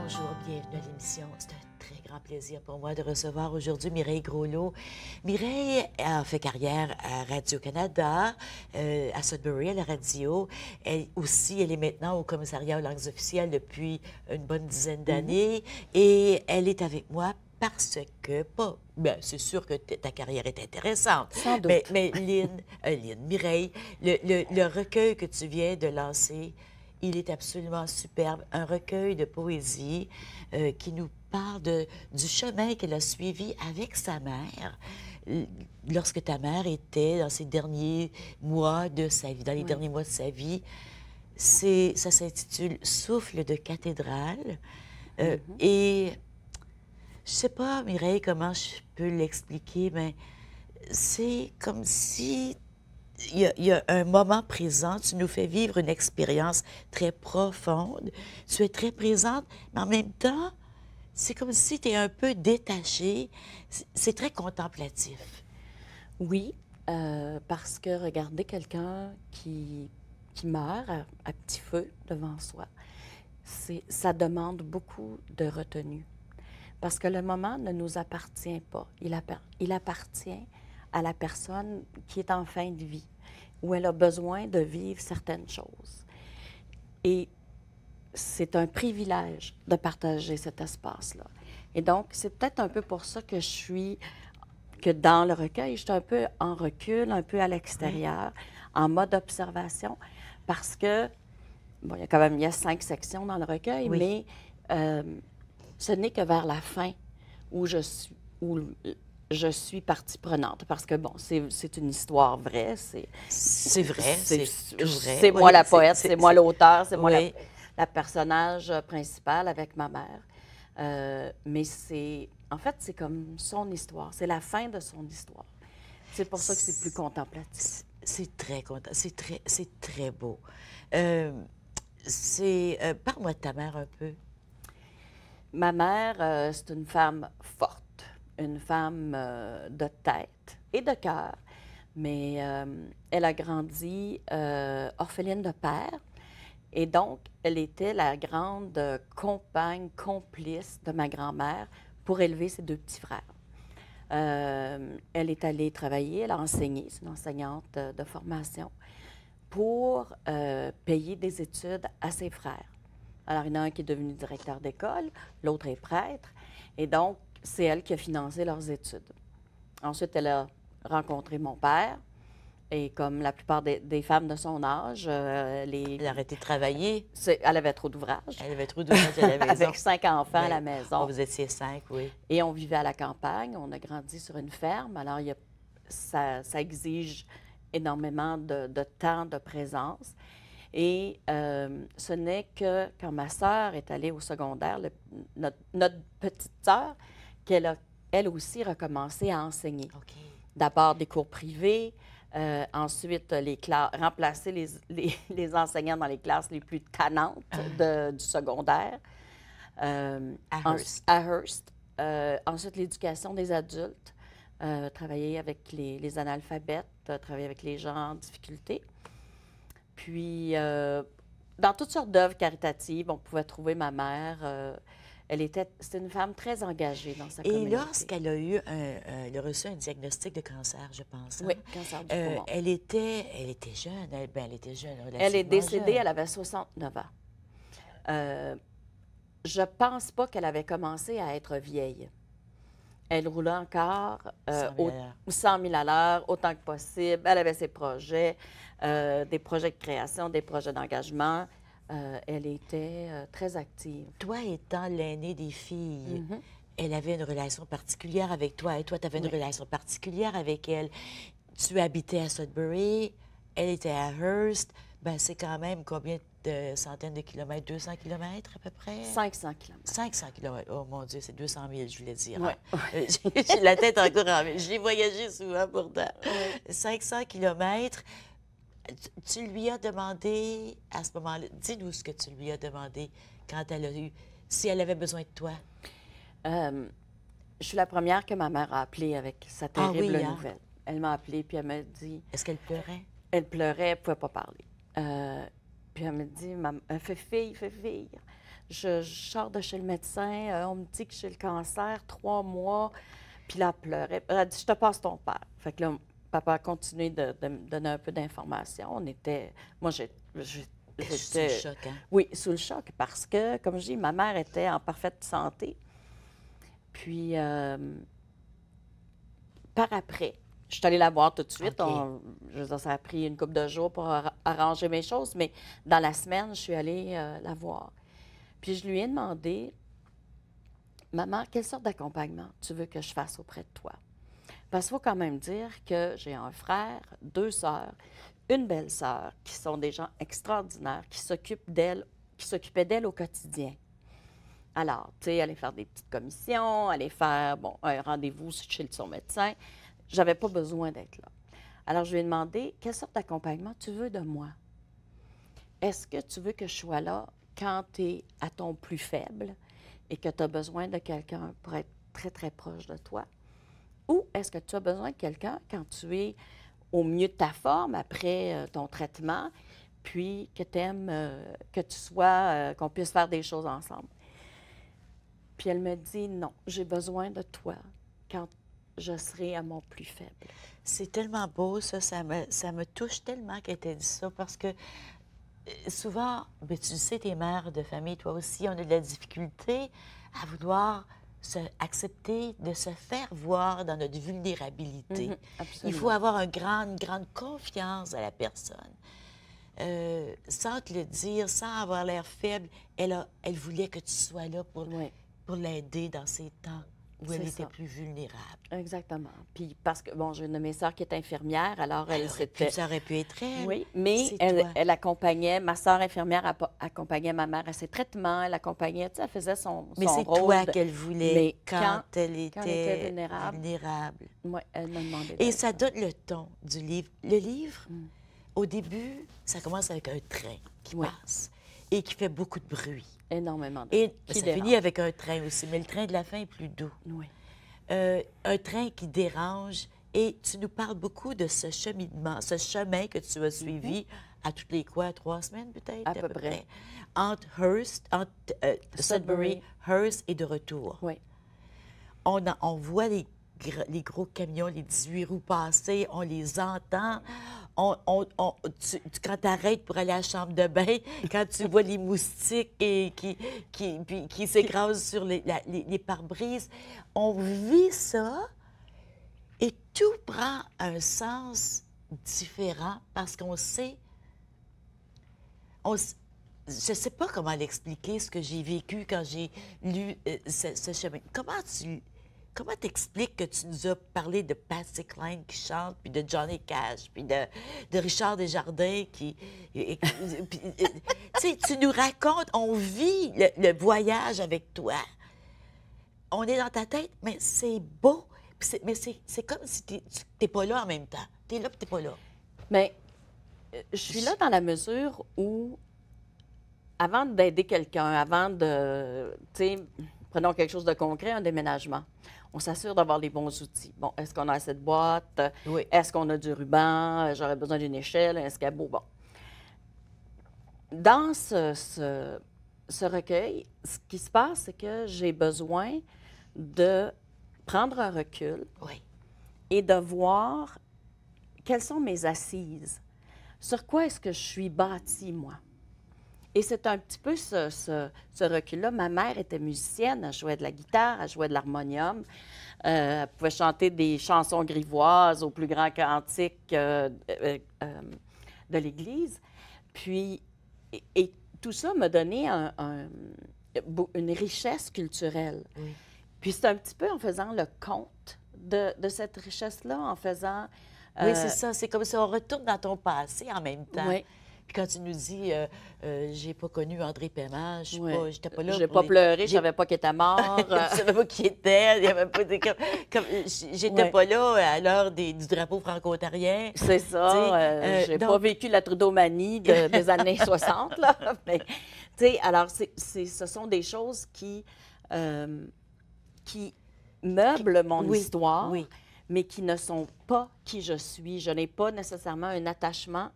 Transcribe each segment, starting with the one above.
Bonjour, bienvenue à l'émission. C'est un très grand plaisir pour moi de recevoir aujourd'hui Mireille Groslot. Mireille a fait carrière à Radio-Canada, à Sudbury, à la radio. Elle aussi, elle est maintenant au commissariat aux langues officielles depuis une bonne dizaine d'années. Et elle est avec moi parce que, pas, bien, c'est sûr que ta carrière est intéressante. Sans doute. Mais Mireille, le recueil que tu viens de lancer, il est absolument superbe. Un recueil de poésie qui nous parle du chemin qu'elle a suivi avec sa mère lorsque ta mère était dans ses derniers mois de sa vie, dans les derniers mois de sa vie. Ça s'intitule Souffle de cathédrale. Et je sais pas, Mireille, comment je peux l'expliquer, mais c'est comme si il y a un moment présent, tu nous fais vivre une expérience très profonde, tu es très présente, mais en même temps, c'est comme si tu es un peu détachée. C'est très contemplatif. Oui, parce que regarder quelqu'un qui meurt à petit feu devant soi, ça demande beaucoup de retenue. Parce que le moment ne nous appartient pas. Il appartient à la personne qui est en fin de vie, où elle a besoin de vivre certaines choses. Et c'est un privilège de partager cet espace-là. Et donc, c'est peut-être un peu pour ça que dans le recueil, je suis un peu en recul, un peu à l'extérieur, en mode observation, parce que, bon, il y a 5 sections dans le recueil, mais ce n'est que vers la fin où je suis partie prenante, parce que, bon, c'est une histoire vraie. C'est vrai, c'est vrai. C'est moi la poète, c'est moi l'auteur, c'est moi la personnage principale avec ma mère. Mais en fait, c'est comme son histoire. C'est la fin de son histoire. C'est pour ça que c'est plus contemplatif. C'est très beau. Parle-moi de ta mère un peu. Ma mère, c'est une femme forte, une femme de tête et de cœur, mais elle a grandi orpheline de père, et donc elle était la grande compagne, complice de ma grand-mère pour élever ses 2 petits frères. Elle est allée travailler, elle a enseigné, c'est une enseignante de formation, pour payer des études à ses frères. Alors, il y en a un qui est devenu directeur d'école, l'autre est prêtre, et donc, c'est elle qui a financé leurs études. Ensuite, elle a rencontré mon père, et comme la plupart des femmes de son âge, Elle a arrêté de travailler. Elle avait trop d'ouvrages. Elle avait trop d'ouvrages à la maison. Avec 5 enfants à la maison. Vous étiez 5, oui. Et on vivait à la campagne, on a grandi sur une ferme, alors ça exige énormément de temps, de présence. Et ce n'est que quand ma sœur est allée au secondaire, notre petite sœur, qu'elle a, elle aussi, recommencé à enseigner. Okay. D'abord des cours privés, ensuite remplacer les enseignants dans les classes les plus tannantes du secondaire. À Hearst. Ensuite, l'éducation des adultes, travailler avec les analphabètes, travailler avec les gens en difficulté. Puis, dans toutes sortes d'œuvres caritatives, on pouvait trouver ma mère. C'était une femme très engagée dans sa communauté. Et lorsqu'elle elle a reçu un diagnostic de cancer, je pense. Hein? Oui, cancer du poumon. Elle était jeune. Elle était jeune, elle est décédée, jeune. Elle avait 69 ans. Je pense pas qu'elle avait commencé à être vieille. Elle roulait encore 100 000 à l'heure, autant que possible. Elle avait ses projets, des projets de création, des projets d'engagement. Elle était très active. Toi étant l'aînée des filles, elle avait une relation particulière avec toi et toi, tu avais une relation particulière avec elle. Tu habitais à Sudbury, elle était à Hearst. Ben, c'est quand même combien de centaines de kilomètres? 200 kilomètres à peu près? 500 kilomètres. 500 kilomètres. Oh mon Dieu, c'est 200 000, je voulais dire. Ouais. J'ai la tête encore en ville. J'ai voyagé souvent pourtant. 500 kilomètres. Tu lui as demandé à ce moment-là, dis-nous ce que tu lui as demandé quand elle a eu, si elle avait besoin de toi. Je suis la première que ma mère a appelée avec sa terrible nouvelle. Elle m'a appelée, puis elle m'a dit... Est-ce qu'elle pleurait? Elle pleurait, elle ne pouvait pas parler. Puis elle me dit, fais fille. je sors de chez le médecin, on me dit que j'ai le cancer, 3 mois. Puis là, elle pleurait. Elle a dit, je te passe ton père. Fait que là, papa a continué de me donner un peu d'informations. On était... Moi, Sous j'étais... le choc, hein? Oui, sous le choc, parce que, comme je dis, ma mère était en parfaite santé. Puis, par après, je suis allée la voir tout de suite. OK. Je veux dire, ça a pris une couple de jours pour arranger mes choses, mais dans la semaine, je suis allée la voir. Puis, je lui ai demandé, maman, quelle sorte d'accompagnement tu veux que je fasse auprès de toi? Parce qu'il faut quand même dire que j'ai un frère, 2 sœurs, une belle-sœur, qui sont des gens extraordinaires, qui s'occupaient d'elle au quotidien. Alors, tu sais, aller faire des petites commissions, aller faire, bon, un rendez-vous chez son médecin. J'avais pas besoin d'être là. Alors, je lui ai demandé, quelle sorte d'accompagnement tu veux de moi? Est-ce que tu veux que je sois là quand tu es à ton plus faible et que tu as besoin de quelqu'un pour être très, très proche de toi? Ou est-ce que tu as besoin de quelqu'un quand tu es au mieux de ta forme après ton traitement, puis que tu aimes que tu sois, qu'on puisse faire des choses ensemble? Puis elle me dit, non, j'ai besoin de toi quand je serai à mon plus faible. C'est tellement beau, ça me touche tellement qu'elle t'ait dit ça, parce que souvent, ben, tu le sais, t'es mère de famille, toi aussi, on a de la difficulté à vouloir accepter de se faire voir dans notre vulnérabilité. Il Absolument. faut avoir une grande confiance à la personne. Sans te le dire, sans avoir l'air faible, elle voulait que tu sois là Oui, pour l'aider dans ces temps où elle c'est était ça. plus vulnérable. Exactement. Puis parce que, bon, j'ai une de mes sœurs qui est infirmière, alors elle, Ça aurait pu être elle. Oui, mais C'est elle, toi. elle accompagnait, ma sœur infirmière accompagnait ma mère à ses traitements, elle accompagnait, tu sais, elle faisait son Mais c'est rôle. toi qu'elle voulait Mais quand elle quand elle était était vulnérable, vulnérable. oui, elle m'a demandé Et d'être ça là. donne le ton du livre. Le livre, au début, ça commence avec un train qui Oui. passe et qui fait beaucoup de bruit. Énormément de Et qui ça dérange. finit avec un train aussi, mais le train de la fin est plus doux. Oui. Un train qui dérange. Et tu nous parles beaucoup de ce cheminement, ce chemin que tu as suivi à toutes les 3 semaines peut-être? À peu près. Entre Sudbury, Hearst et de retour. Oui. On voit les gros camions, les 18 roues passer, on les entend. Quand tu arrêtes pour aller à la chambre de bain, quand tu vois les moustiques qui s'écrasent sur les pare-brises, on vit ça et tout prend un sens différent parce qu'on sait... Je ne sais pas comment l'expliquer, ce que j'ai vécu quand j'ai lu ce chemin. Comment t'expliques que tu nous as parlé de Patsy Cline qui chante, puis de Johnny Cash, puis de Richard Desjardins qui... tu sais, tu nous racontes, on vit le voyage avec toi. On est dans ta tête, mais c'est beau. Mais c'est comme si tu n'es pas là en même temps. Tu es là, puis tu n'es pas là. Mais je suis là dans la mesure où, avant d'aider quelqu'un, avant de, tu sais, prenons quelque chose de concret, un déménagement, on s'assure d'avoir les bons outils. Bon, est-ce qu'on a assez de boîtes? Oui. Est-ce qu'on a du ruban? J'aurais besoin d'une échelle, un escabeau. Bon. Dans ce recueil, ce qui se passe, c'est que j'ai besoin de prendre un recul Oui. et de voir quelles sont mes assises. Sur quoi est-ce que je suis bâtie, moi? Et c'est un petit peu ce recul-là. Ma mère était musicienne, elle jouait de la guitare, elle jouait de l'harmonium. Elle pouvait chanter des chansons grivoises au plus grand cantique de l'Église. Puis, et tout ça m'a donné une richesse culturelle. Oui. Puis c'est un petit peu en faisant le compte de cette richesse-là, en faisant... Oui, c'est ça. C'est comme si on retourne dans ton passé en même temps. Oui. Puis quand tu nous dis, j'ai pas connu André Paiement, j'étais pas là. J'ai pas pleuré, je savais pas qu'il était mort. Je savais pas qui était. Il y avait pas j'étais Ouais. pas là à l'heure du drapeau franco-ontarien. C'est ça. J'ai pas vécu la trudeaumanie des années 60, là. Mais, tu sais, alors, ce sont des choses qui meublent mon Oui, histoire, oui. mais qui ne sont pas qui je suis. Je n'ai pas nécessairement un attachement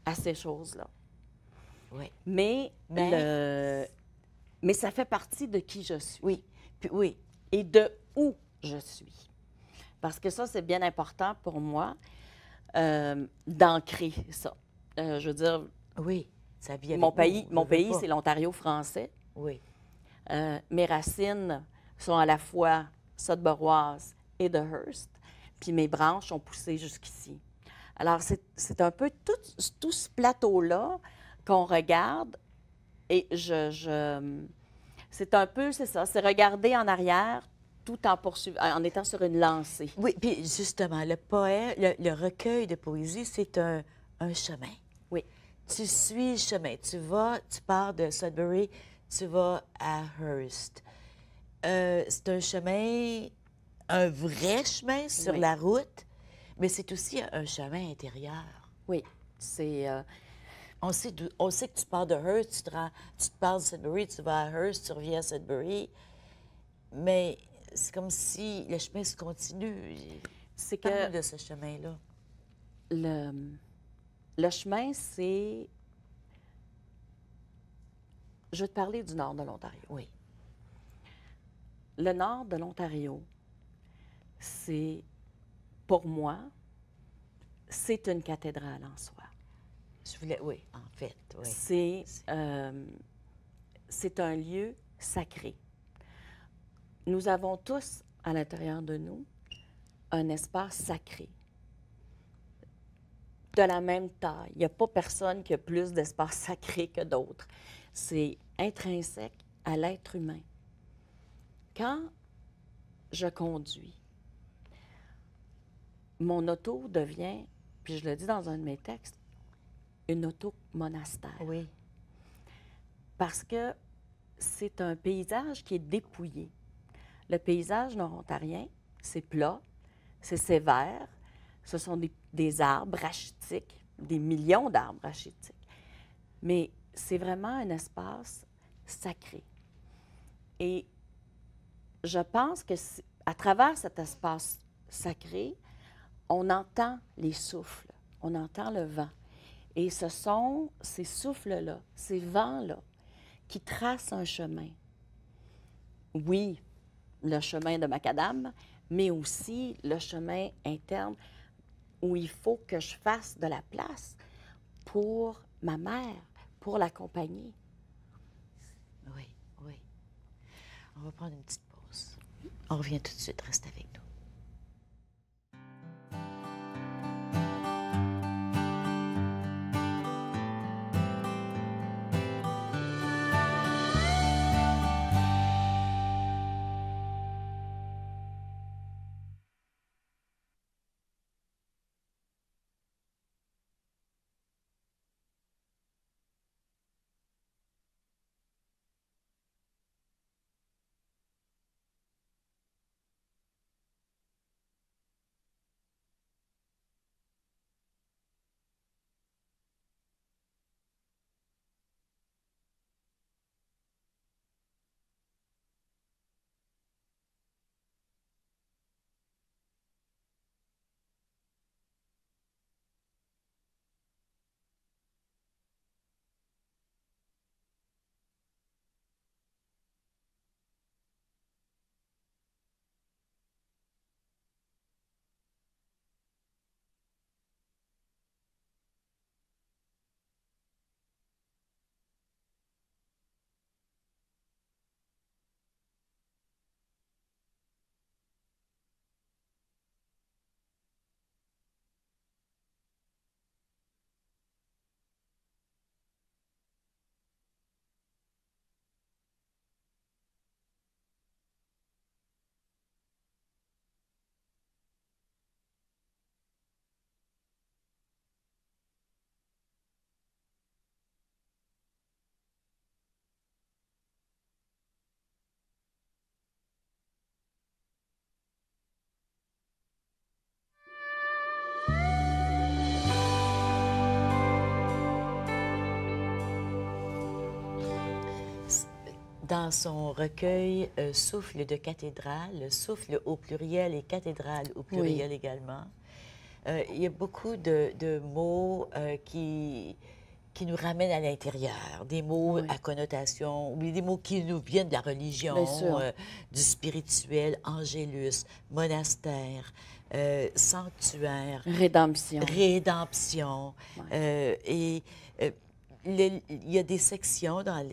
à ces choses-là. Oui. Mais Mais ça fait partie de qui je suis. Oui, puis oui, Et de où je suis. Parce que ça, c'est bien important pour moi d'ancrer ça. Je veux dire, oui, ça vit avec mon nous, pays, on mon veut pays, pas. c'est l'Ontario français. Oui, Mes racines sont à la fois sudburoises et de Hearst, puis mes branches ont poussé jusqu'ici. Alors, c'est un peu tout ce plateau-là qu'on regarde et c'est un peu, c'est ça, c'est regarder en arrière tout en poursuivant, en étant sur une lancée. oui, puis justement, le poème, le recueil de poésie, c'est un chemin. Oui, Tu suis le chemin. Tu pars de Sudbury, tu vas à Hearst. C'est un chemin, un vrai chemin sur Oui. la route, mais c'est aussi un chemin intérieur. oui, c'est... On sait que tu pars de Hearst, tu te pars de Sudbury, tu vas à Hearst, tu reviens à Sudbury, mais c'est comme si le chemin se continue. c'est Parle-nous que de ce chemin-là. le, le chemin, c'est... Je vais te parler du nord de l'Ontario. Oui, Le nord de l'Ontario, c'est, pour moi, c'est une cathédrale en soi. oui, en fait, oui. C'est un lieu sacré. Nous avons tous, à l'intérieur de nous, un espace sacré. De la même taille. Il n'y a pas personne qui a plus d'espace sacré que d'autres. C'est intrinsèque à l'être humain. Quand je conduis, mon auto devient, puis je le dis dans un de mes textes, une auto monastère. Oui, Parce que c'est un paysage qui est dépouillé. Le paysage nord-ontarien, c'est plat, c'est sévère, ce sont des arbres rachitiques, des millions d'arbres rachitiques. Mais c'est vraiment un espace sacré. Et je pense que à travers cet espace sacré, on entend les souffles, on entend le vent. Et ce sont ces souffles-là, ces vents-là, qui tracent un chemin. Oui, le chemin de macadam, mais aussi le chemin interne où il faut que je fasse de la place pour ma mère, pour l'accompagner. oui, oui. On va prendre une petite pause. On revient tout de suite. Reste avec nous. Dans son recueil Souffle de cathédrale, souffle au pluriel et cathédrale au pluriel également, il y a beaucoup de mots qui nous ramènent à l'intérieur, des mots Oui. à connotation, ou des mots qui nous viennent de la religion, Bien sûr. du spirituel, angélus, monastère, sanctuaire, Rédemption. rédemption. Ouais. Et il y a des sections dans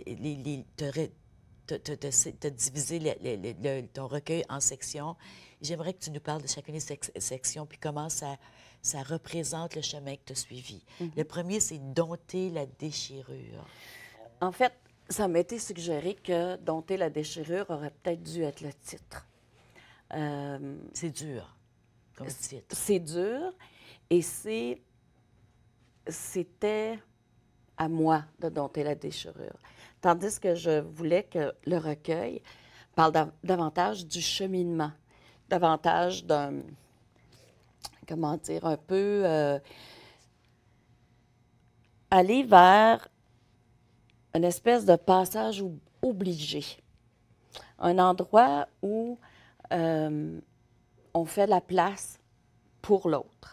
t'as divisé ton recueil en sections. J'aimerais que tu nous parles de chacune des sections, puis comment ça représente le chemin que tu as suivi. Le premier, c'est dompter la déchirure. En fait, ça m'a été suggéré que Dompter la déchirure aurait peut-être dû être le titre. C'est dur comme titre. C'est dur et c'était à moi de dompter la déchirure. Tandis que je voulais que le recueil parle davantage du cheminement, davantage d'un, comment dire, un peu aller vers une espèce de passage obligé. Un endroit où on fait la place pour l'autre.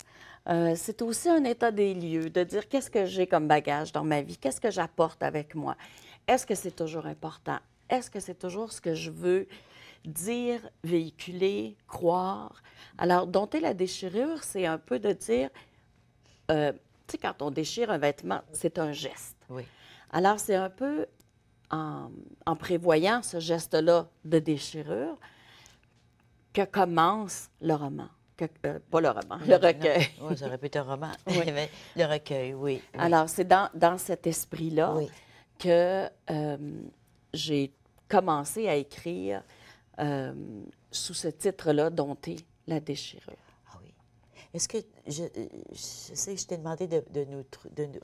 C'est aussi un état des lieux, de dire qu'est-ce que j'ai comme bagage dans ma vie, qu'est-ce que j'apporte avec moi. Est-ce que c'est toujours important? Est-ce que c'est toujours ce que je veux dire, véhiculer, croire? Alors, dompter la déchirure, c'est un peu de dire, tu sais, quand on déchire un vêtement, c'est un geste. Oui. Alors, c'est un peu en prévoyant ce geste-là de déchirure que commence le roman. Pas le roman, le recueil. Oui, ça aurait pu être un roman. Oui. Mais le recueil, oui. Oui. Alors, c'est dans cet esprit-là Oui. que j'ai commencé à écrire sous ce titre-là, Dompter la déchirure. Ah oui. Est-ce que je sais que je t'ai demandé de nous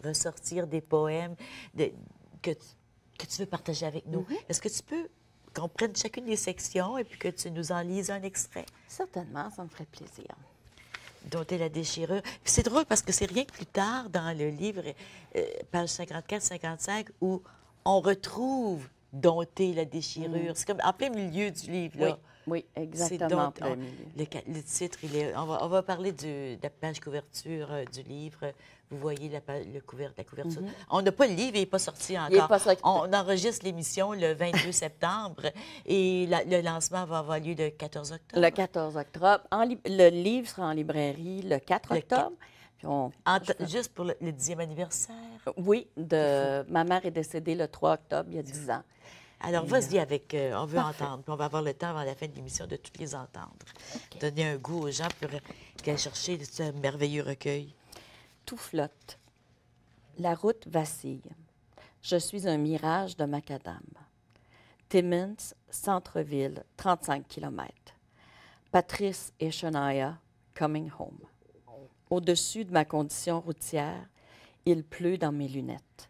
ressortir des poèmes que tu veux partager avec nous. Est-ce que tu peux qu'on prenne chacune des sections et puis que tu nous en lises un extrait? Certainement, ça me ferait plaisir. Dompter la déchirure. Puis c'est drôle parce que c'est rien que plus tard dans le livre, page 54-55, où on retrouve Dompter la déchirure. C'est comme en plein milieu du livre, là. Oui, C'est exactement. donc- on- le titre, on va parler de la page couverture du livre. Vous voyez la couverture. On n'a pas le livre, il n'est pas sorti encore. Il est pas sorti. On enregistre l'émission le 22 septembre et le lancement va avoir lieu le 14 octobre. Le 14 octobre. Le livre sera en librairie le 4 Le octobre. Puis Juste pour le 10e anniversaire. oui, ma mère est décédée le 3 octobre, il y a 10 ans. Alors, vas-y avec... on veut Parfait. entendre, puis on va avoir le temps avant la fin de l'émission de toutes les entendre. Donner un goût aux gens pour aller chercher ce merveilleux recueil. Tout flotte. La route vacille. Je suis un mirage de macadam. Timmins, centre-ville, 35 km. Patrice et Shania, coming home. Au-dessus de ma condition routière, il pleut dans mes lunettes.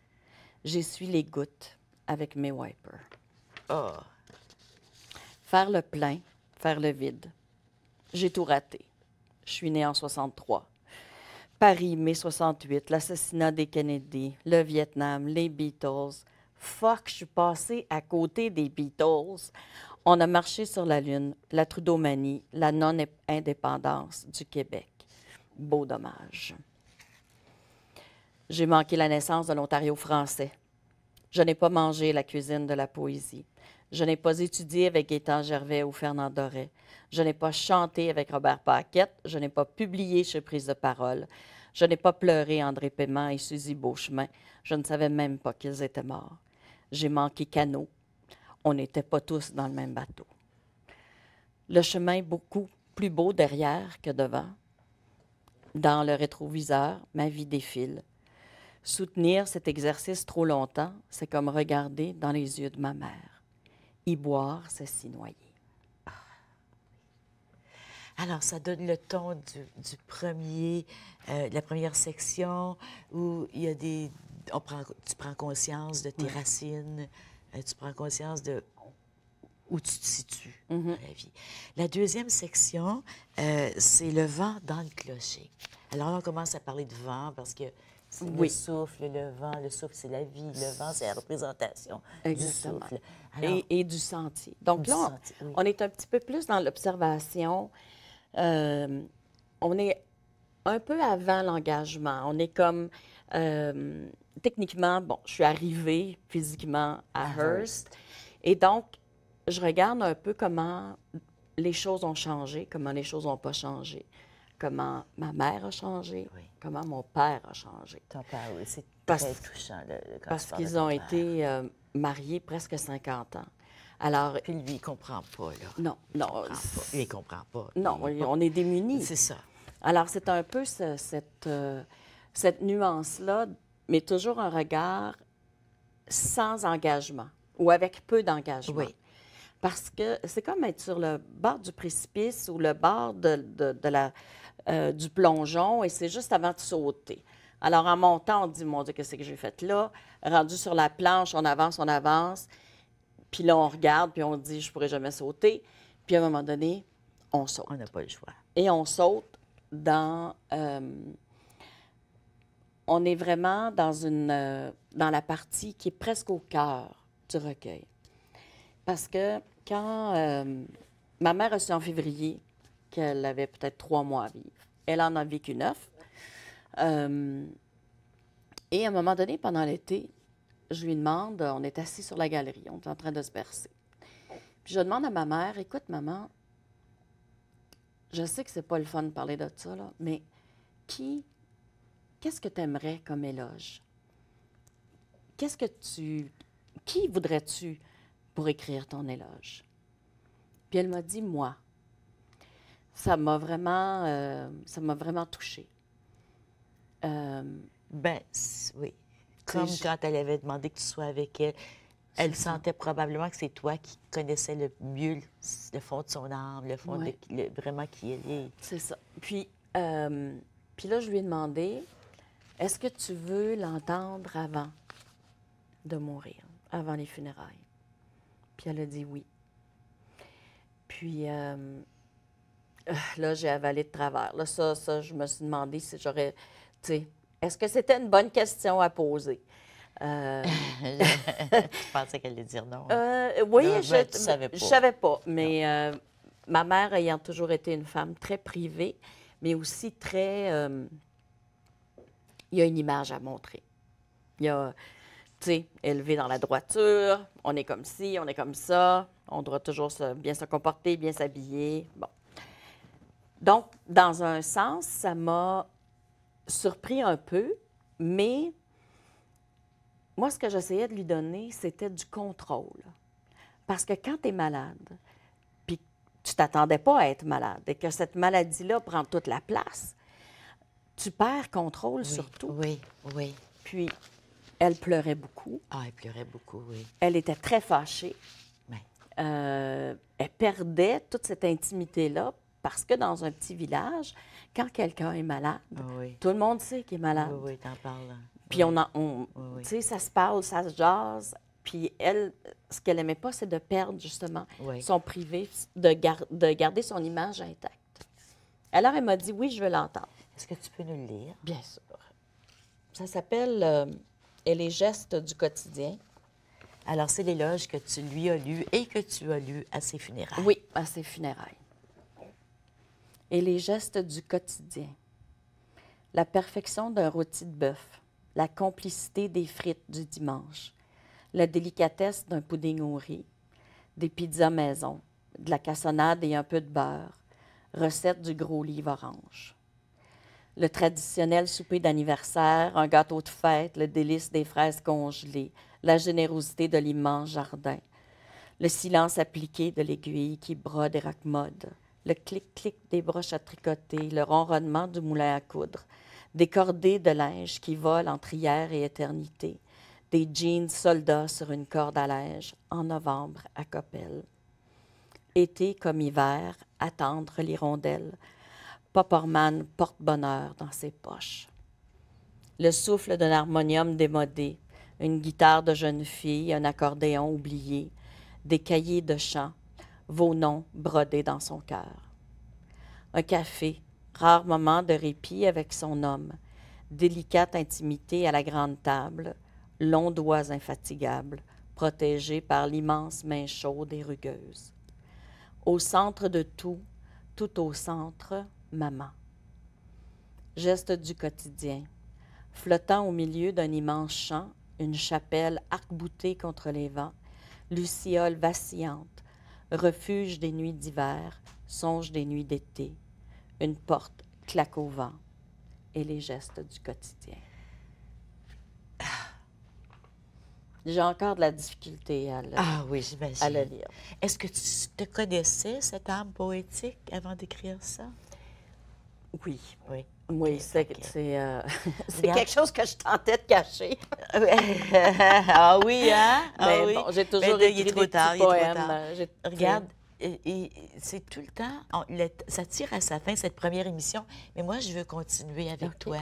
J'essuie les gouttes avec mes wipers. Oh, Faire le plein, faire le vide. J'ai tout raté. Je suis née en 63. Paris, mai 68, l'assassinat des Kennedy, le Vietnam, les Beatles. Fuck, je suis passée à côté des Beatles. On a marché sur la Lune, la Trudeaumanie, la non-indépendance du Québec. Beau dommage. J'ai manqué la naissance de l'Ontario français. Je n'ai pas mangé la cuisine de la poésie. Je n'ai pas étudié avec Gaétan Gervais ou Fernand Doré. Je n'ai pas chanté avec Robert Paquette. Je n'ai pas publié chez Prise de parole. Je n'ai pas pleuré André Paiement et Suzy Beauchemin. Je ne savais même pas qu'ils étaient morts. J'ai manqué Canot. On n'était pas tous dans le même bateau. Le chemin est beaucoup plus beau derrière que devant. Dans le rétroviseur, ma vie défile. Soutenir cet exercice trop longtemps, c'est comme regarder dans les yeux de ma mère. Y boire, c'est s'y noyer. alors ça donne le ton du premier, de la première section où il y a tu prends conscience de tes racines, tu prends conscience de où tu te situes dans la vie. La deuxième section, c'est le vent dans le clocher. Alors là, on commence à parler de vent parce que c'est le souffle, le vent. Le souffle, c'est la vie. Le vent, c'est la représentation Exactement. du souffle. Alors, Et du sentier. Donc Du là, sentier, oui. on est un petit peu plus dans l'observation. On est un peu avant l'engagement. On est comme, techniquement, bon, je suis arrivée physiquement à Hearst. Et donc, je regarde un peu comment les choses ont changé, comment les choses n'ont pas changé, comment ma mère a changé, Oui. comment mon père a changé. Ton père, oui, c'est Parce- très touchant, quand Parce tu parles de qu'ils ton ont père. été mariés presque 50 ans. Alors, Puis lui, il comprend pas, là. non, Il non, comprend pas. Lui, il comprend pas. non, Il- on est démunis. C'est ça. Alors, c'est un peu cette nuance-là, mais toujours un regard sans engagement ou avec peu d'engagement. Oui. Parce que c'est comme être sur le bord du précipice ou le bord du plongeon et c'est juste avant de sauter. Alors, en montant, on dit, mon Dieu, qu'est-ce que j'ai fait là? Rendu sur la planche, on avance, on avance. Puis là, on regarde, puis on dit, je pourrais jamais sauter. Puis à un moment donné, on saute. On n'a pas le choix. Et on saute dans... on est vraiment dans la partie qui est presque au cœur du recueil. Parce que quand ma mère a su en février qu'elle avait peut-être 3 mois à vivre, elle en a vécu 9. Et à un moment donné, pendant l'été, je lui demande, on est assis sur la galerie, on est en train de se bercer. Puis je demande à ma mère, écoute, maman, je sais que c'est pas le fun de parler de ça, là, mais qu'est-ce que tu aimerais comme éloge? Qui voudrais-tu pour écrire ton éloge? Puis elle m'a dit, moi. Ça m'a vraiment touchée. Oui. Comme quand elle avait demandé que tu sois avec elle, elle sentait probablement que c'est toi qui connaissais le mieux le fond de son âme, le fond Ouais. vraiment qui elle est. C'est ça. Puis là, je lui ai demandé, est-ce que tu veux l'entendre avant de mourir, avant les funérailles? Puis elle a dit oui. Puis là, j'ai avalé de travers. Là, ça, je me suis demandé si j'aurais, tu sais, est-ce que c'était une bonne question à poser? Je pensais qu'elle allait dire non. Oui, Non, ben, tu savais pas. Je savais pas, mais ma mère ayant toujours été une femme très privée, mais aussi très... il y a une image à montrer. Il y a, tu sais, élevé dans la droiture, on est comme ci, on est comme ça, on doit toujours bien se comporter, bien s'habiller. Bon. Donc, dans un sens, ça m'a surpris un peu, mais moi, ce que j'essayais de lui donner, c'était du contrôle. Parce que quand tu es malade, puis tu t'attendais pas à être malade, et que cette maladie-là prend toute la place, tu perds contrôle sur tout. Oui, oui. Puis, elle pleurait beaucoup. Ah, elle pleurait beaucoup, oui. Elle était très fâchée. Oui. Elle perdait toute cette intimité-là parce que dans un petit village, quand quelqu'un est malade, Oui. tout le monde sait qu'il est malade. Oui, oui, t'en parles. Puis oui. tu sais, ça se parle, ça se jase. Puis elle, ce qu'elle n'aimait pas, c'est de perdre justement Oui. son privé, de garder son image intacte. Alors, elle m'a dit, oui, je veux l'entendre. Est-ce que tu peux nous le lire? Bien sûr. Ça s'appelle Et les gestes du quotidien. Alors, c'est l'éloge que tu lui as lu et que tu as lu à ses funérailles. Oui, à ses funérailles. Et les gestes du quotidien. La perfection d'un rôti de bœuf, la complicité des frites du dimanche, la délicatesse d'un pudding au riz, des pizzas maison, de la cassonade et un peu de beurre, recette du gros livre orange. Le traditionnel souper d'anniversaire, un gâteau de fête, le délice des fraises congelées, la générosité de l'immense jardin, le silence appliqué de l'aiguille qui brode et raccommode, le clic-clic des broches à tricoter, le ronronnement du moulin à coudre, des cordées de linge qui volent entre hier et éternité, des jeans soldats sur une corde à linge, en novembre à Coppel. Été comme hiver, attendre l'hirondelle, Popperman porte-bonheur dans ses poches. Le souffle d'un harmonium démodé, une guitare de jeune fille, un accordéon oublié, des cahiers de chant, vos noms brodés dans son cœur. Un café, rare moment de répit avec son homme, délicate intimité à la grande table, longs doigts infatigables, protégés par l'immense main chaude et rugueuse. Au centre de tout, tout au centre, maman. Geste du quotidien. Flottant au milieu d'un immense champ, une chapelle arc-boutée contre les vents, luciole vacillante, refuge des nuits d'hiver, songe des nuits d'été, une porte claque au vent et les gestes du quotidien. J'ai encore de la difficulté Ah oui, à le j'imagine. lire. Est-ce que tu te connaissais, cette âme poétique, avant d'écrire ça? Oui. Oui. Oui, OK, c'est OK. c'est Regarde. quelque chose que je tentais de cacher. Ah oui, hein? Ah Mais oui. bon, j'ai Mais toujours là, il est écrit trop des tard, petits il est trop poèmes. tard. J'ai- Regarde, c'est tout le temps, ça tire à sa fin, cette première émission, mais moi, je veux continuer avec OK. toi.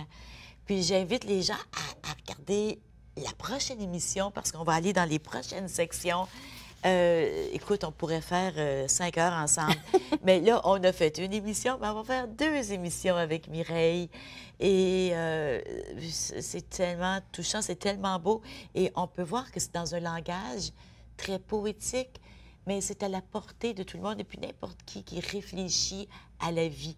Puis j'invite les gens à regarder la prochaine émission parce qu'on va aller dans les prochaines sections. Écoute, on pourrait faire 5 heures ensemble. Mais là, on a fait une émission, mais on va faire 2 émissions avec Mireille. Et c'est tellement touchant, c'est tellement beau. Et on peut voir que c'est dans un langage très poétique, mais c'est à la portée de tout le monde et puis n'importe qui réfléchit à la vie.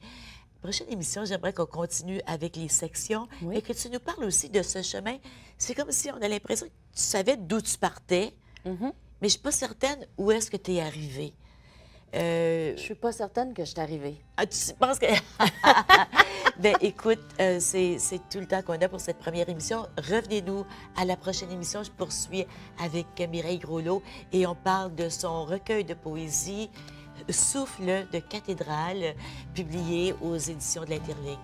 Prochaine émission, j'aimerais qu'on continue avec les sections Oui. et que tu nous parles aussi de ce chemin. C'est comme si on a l'impression que tu savais d'où tu partais, Mhm. mais je ne suis pas certaine où est-ce que tu es arrivé. Je suis pas certaine que je suis arrivée. Tu penses que... Ben écoute, c'est tout le temps qu'on a pour cette première émission. Revenez-nous à la prochaine émission. Je poursuis avec Mireille Groslot et on parle de son recueil de poésie Souffle de cathédrale, publié aux éditions de l'Interligne.